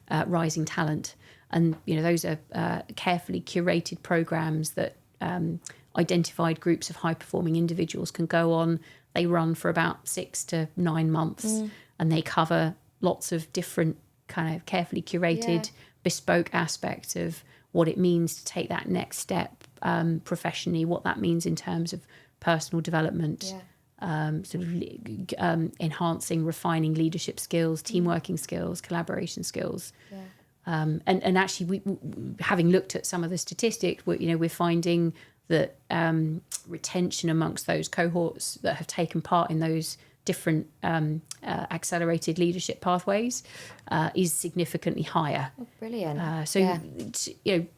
Rising Talent. And, those are carefully curated programs that identified groups of high-performing individuals can go on. They run for about 6 to 9 months, and they cover lots of different kind of carefully curated, bespoke aspects of what it means to take that next step professionally, what that means in terms of personal development, sort of enhancing, refining leadership skills, team working skills, collaboration skills. And actually, we having looked at some of the statistics, we're finding that retention amongst those cohorts that have taken part in those different accelerated leadership pathways is significantly higher. Oh, brilliant!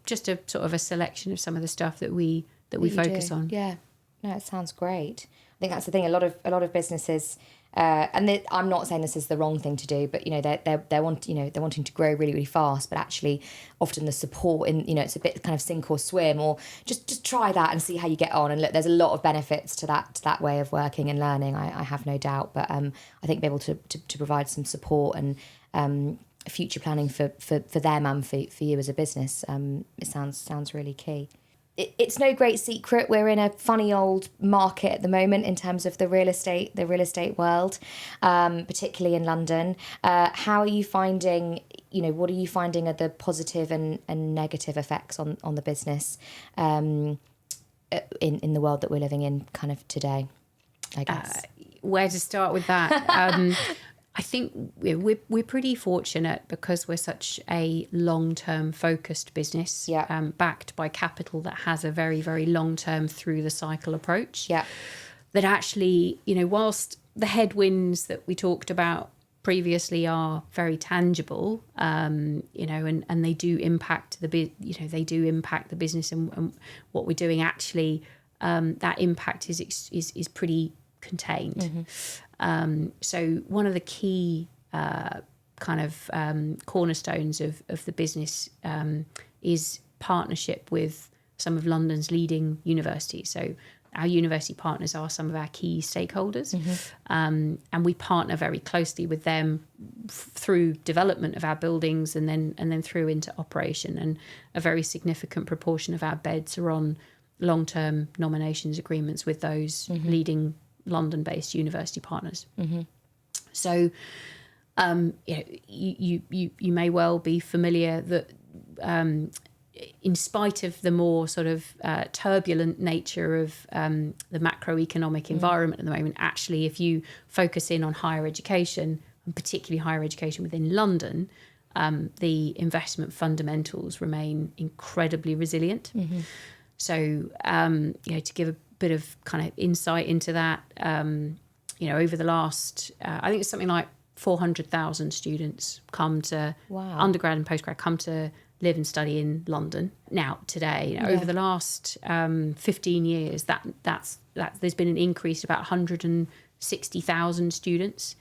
Just a sort of a selection of some of the stuff that we focus on. Yeah, no, it sounds great. I think that's the thing. A lot of businesses and I'm not saying this is the wrong thing to do, but they're wanting to grow really, really fast, but actually often the support it's a bit kind of sink or swim, or just try that and see how you get on. And look, there's a lot of benefits to that way of working and learning. I have no doubt, but I think be able to provide some support and future planning for them and for you as a business, it sounds really key. It's no great secret we're in a funny old market at the moment in terms of the real estate world, particularly in London. How are you finding, what are you finding are the positive and negative effects on the business in the world that we're living in kind of today, I guess? Where to start with that? I think we're pretty fortunate because we're such a long-term focused business, backed by capital that has a very, very long-term through the cycle approach. Yeah. That actually, whilst the headwinds that we talked about previously are very tangible, and they do impact they do impact the business and what we're doing. Actually, that impact is pretty contained. Mm-hmm. So one of the key cornerstones of the business is partnership with some of London's leading universities. So our university partners are some of our key stakeholders, and we partner very closely with them through development of our buildings and then through into operation. And a very significant proportion of our beds are on long-term nominations agreements with those leading London-based university partners. Mm-hmm. So, you may well be familiar that in spite of the more sort of turbulent nature of the macroeconomic environment at the moment, actually, if you focus in on higher education, and particularly higher education within London, the investment fundamentals remain incredibly resilient. Mm-hmm. So, to give a bit of kind of insight into that, over the last, I think it's something like 400,000 students come to undergrad and postgrad come to live and study in London. Now, today, over the last 15 years, that's there's been an increase of about 160,000 students,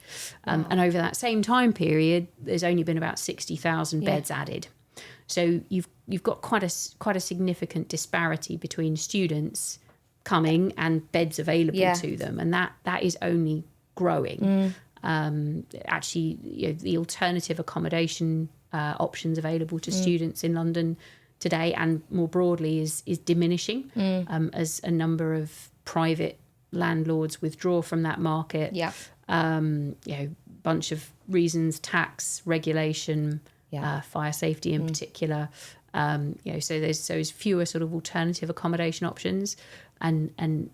and over that same time period, there's only been about 60,000 beds added. So you've got quite a significant disparity between students coming and beds available to them, and that is only growing. Actually, the alternative accommodation options available to students in London today and more broadly is diminishing as a number of private landlords withdraw from that market. Bunch of reasons: tax, regulation, fire safety in particular. So there's fewer sort of alternative accommodation options, and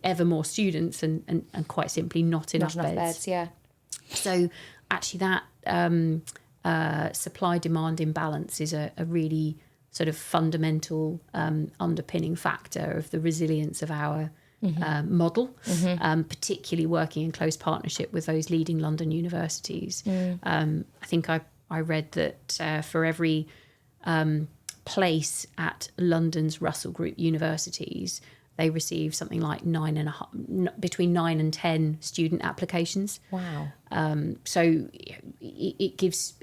ever more students, and quite simply not enough beds. So actually that supply-demand imbalance is a really sort of fundamental underpinning factor of the resilience of our model, particularly working in close partnership with those leading London universities. I think I read that for every place at London's Russell Group universities, they receive something like between 9 and 10 student applications. Wow! So it gives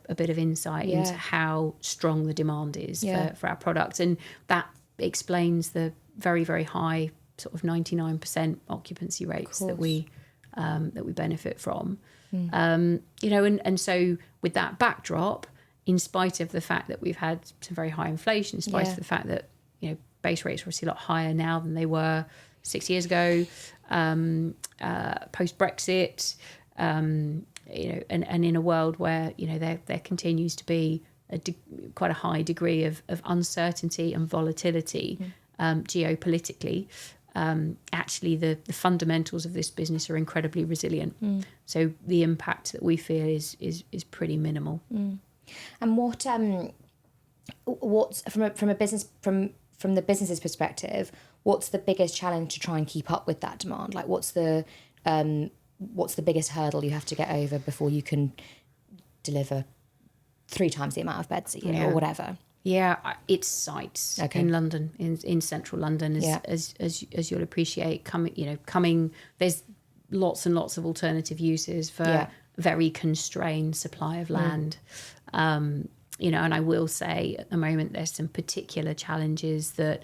a bit of insight into how strong the demand is for our products, and that explains the very, very high sort of 99% occupancy rates that we benefit from. And so with that backdrop, in spite of the fact that we've had some very high inflation, in spite of the fact that base rates are obviously a lot higher now than they were 6 years ago, post Brexit, and in a world where there continues to be quite a high degree of uncertainty and volatility geopolitically. Actually, the fundamentals of this business are incredibly resilient. So the impact that we feel is pretty minimal. And what's from the business's perspective, what's the biggest challenge to try and keep up with that demand? Like, what's the biggest hurdle you have to get over before you can deliver 3 times the amount of beds a year or whatever? Yeah, it's sites in London, in central London, as you'll appreciate. Coming, there's lots and lots of alternative uses for very constrained supply of land. And I will say at the moment there's some particular challenges that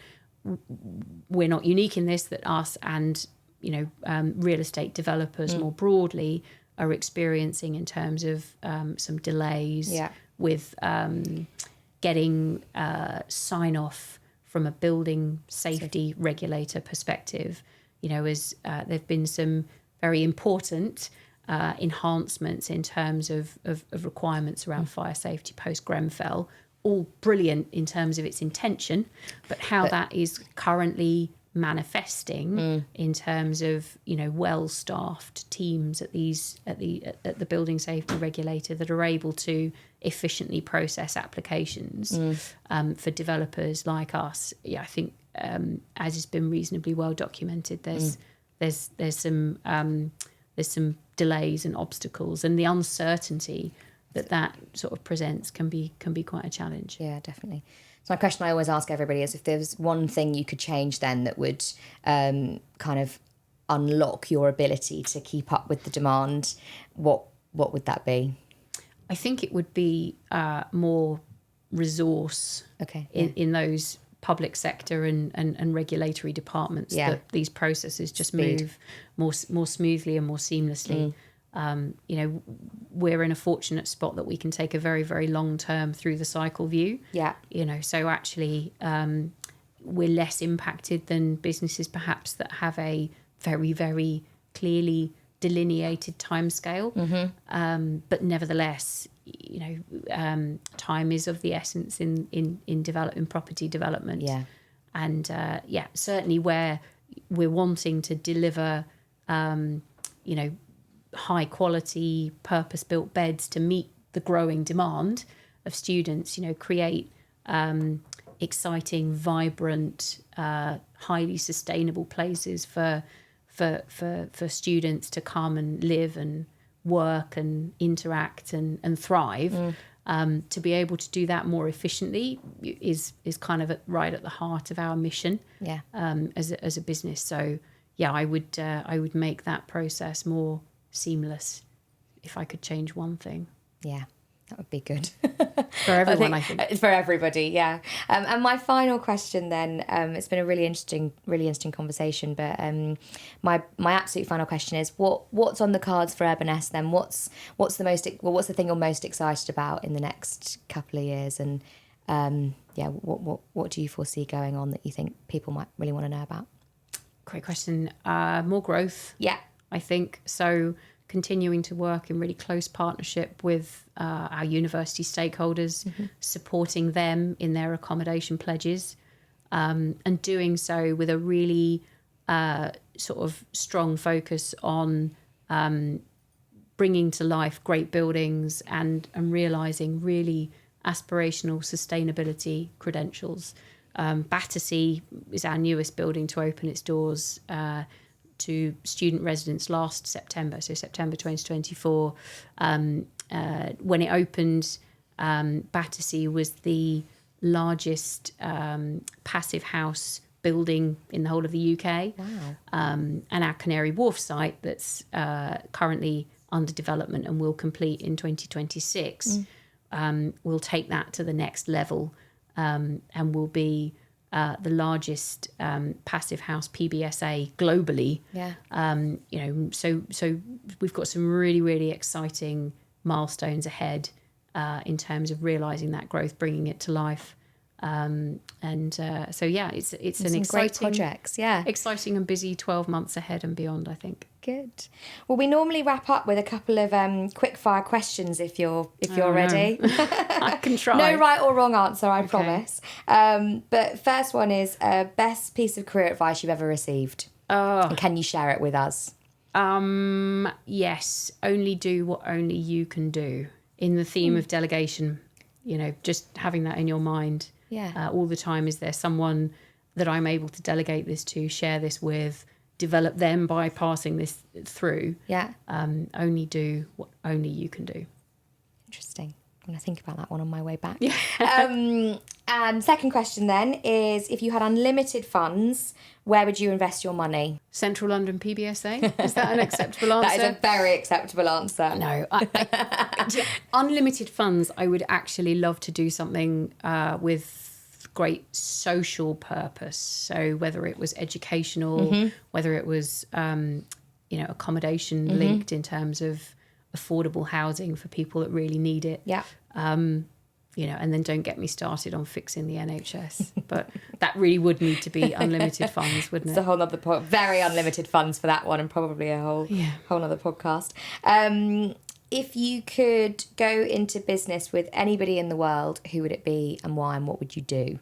we're not unique in this, that us and real estate developers more broadly are experiencing in terms of some delays with getting sign off from a building safety regulator perspective. As there've been some very important enhancements in terms of requirements around fire safety post Grenfell, all brilliant in terms of its intention, but that is currently manifesting in terms of well-staffed teams at the building safety regulator that are able to efficiently process applications for developers like us. I think as has been reasonably well documented, there's some delays and obstacles, and the uncertainty that sort of presents can be quite a challenge. Yeah, definitely. So my question I always ask everybody is, if there was one thing you could change then that would kind of unlock your ability to keep up with the demand, what would that be? I think it would be more resource in those public sector and regulatory departments, that these processes just move more smoothly and more seamlessly. We're in a fortunate spot that we can take a very, very long term through the cycle view. So actually we're less impacted than businesses perhaps that have a very, very clearly delineated timescale. But nevertheless, time is of the essence in property development. And certainly where we're wanting to deliver high quality purpose-built beds to meet the growing demand of students, create exciting, vibrant, highly sustainable places for students to come and live and work and interact and thrive. To be able to do that more efficiently is kind of right at the heart of our mission as a business. So I would make that process more seamless if I could change one thing. Yeah, that would be good. For everyone, I think. For everybody, yeah. And my final question then, it's been a really interesting conversation, but my absolute final question is, what's on the cards for Urbanest then? What's the thing you're most excited about in the next couple of years? And what do you foresee going on that you think people might really want to know about? Great question. More growth. Yeah. I think so. Continuing to work in really close partnership with our university stakeholders, supporting them in their accommodation pledges, and doing so with a really sort of strong focus on bringing to life great buildings and realising really aspirational sustainability credentials. Battersea is our newest building to open its doors to student residents last September, so September 2024. When it opened, Battersea was the largest passive house building in the whole of the UK. Wow. And our Canary Wharf site that's currently under development and will complete in 2026 will take that to the next level and will be the largest passive house PBSA globally. So we've got some really, really exciting milestones ahead in terms of realising that growth, bringing it to life. It's an exciting great projects, exciting and busy 12 months ahead and beyond, I think. Good. Well, we normally wrap up with a couple of quick fire questions if you're ready. I can try. No right or wrong answer, I promise. But first one is best piece of career advice you've ever received. And can you share it with us? Yes, only do what only you can do. In the theme of delegation, just having that in your mind. All the time. Is there someone that I'm able to delegate this to, share this with, develop them by passing this through? Only do what only you can do. Interesting. I'm going to think about that one on my way back. Yeah. And second question then is, if you had unlimited funds, where would you invest your money? Central London PBSA? Is that an acceptable answer? That is a very acceptable answer. No. Unlimited funds, I would actually love to do something with great social purpose. So whether it was educational, whether it was, accommodation linked in terms of affordable housing for people that really need it. Yeah. And then don't get me started on fixing the NHS. But that really would need to be unlimited funds, wouldn't it? It's a whole other very unlimited funds for that one, and probably a whole other podcast. If you could go into business with anybody in the world, who would it be and why, and what would you do?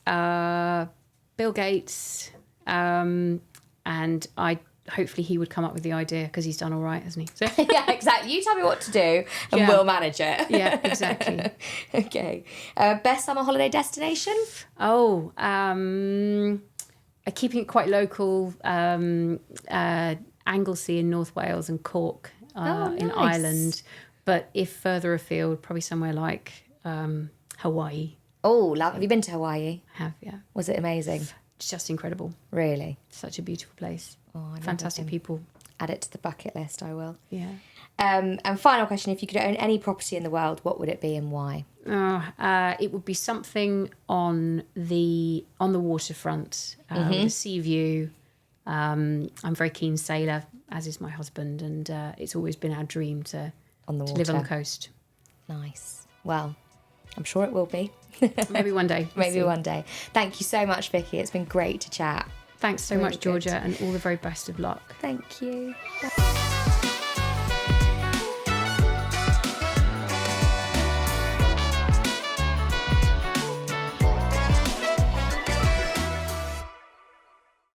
Bill Gates. And hopefully he would come up with the idea, because he's done all right, hasn't he? So. Yeah, exactly. You tell me what to do and we'll manage it. Yeah, exactly. Okay. Best summer holiday destination? Oh, keeping it quite local, Anglesey in North Wales and Cork in Ireland. But if further afield, probably somewhere like Hawaii. Oh, have you been to Hawaii? I have, yeah. Was it amazing? It's just incredible. Really? Such a beautiful place. Oh, fantastic people. Add it to the bucket list, I will. Yeah. And final question, if you could own any property in the world, what would it be and why? It would be something on the waterfront with a sea view. I'm a very keen sailor, as is my husband, and it's always been our dream to live on the coast. Nice. Well, I'm sure it will be. Maybe one day. Maybe one day. Thank you so much, Vicky. It's been great to chat. Thanks so much, Georgia, and all the very best of luck. Thank you.